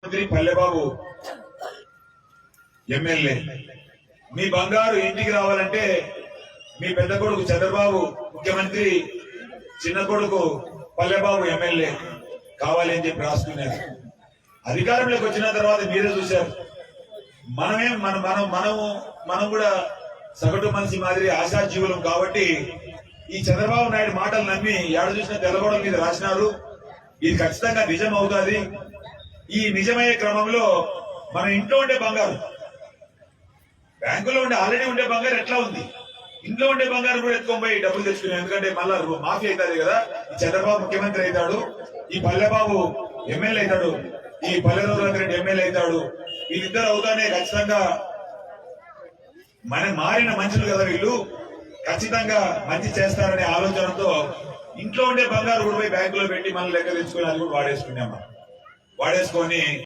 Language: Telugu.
మంత్రి పల్లెబాబు ఎమ్మెల్యే మీ బంగారు ఇంటికి రావాలంటే మీ పెద్ద కొడుకు చంద్రబాబు ముఖ్యమంత్రి, చిన్న కొడుకు పల్లెబాబు ఎమ్మెల్యే కావాలి అని చెప్పి రాసుకున్నారు. అధికారంలోకి వచ్చిన తర్వాత మీరే చూశారు. మనం కూడా సగటు మనిషి మాదిరి ఆశాజీవులం కాబట్టి ఈ చంద్రబాబు నాయుడు మాటలు నమ్మి ఏడ చూసిన తెల్లగోడల మీద రాసినారు. ఇది ఖచ్చితంగా నిజం అవుతుంది. ఈ నిజమయ్యే క్రమంలో మన ఇంట్లో ఉండే బంగారు, బ్యాంకులో ఉండే ఆల్రెడీ ఉండే బంగారు ఎట్లా ఉంది, ఇంట్లో ఉండే బంగారు కూడా ఎత్తుకొని పోయి డబ్బులు తెచ్చుకున్నాం. ఎందుకంటే మళ్ళా మాఫీ అవుతుంది కదా. ఈ చంద్రబాబు ముఖ్యమంత్రి అవుతాడు, ఈ పల్లెబాబు ఎమ్మెల్యే అవుతాడు, ఈ పల్లె ఎమ్మెల్యే అవుతాడు. వీళ్ళిద్దరు అవుతానే ఖచ్చితంగా మారిన మనుషులు కదా వీళ్ళు, ఖచ్చితంగా మంచి చేస్తారనే ఆలోచనతో ఇంట్లో ఉండే బంగారు కూడా పోయి బ్యాంకులో పెట్టి మనం లెక్క తెచ్చుకొని అది కూడా వాడేసుకున్నాం. వాడేసుకొని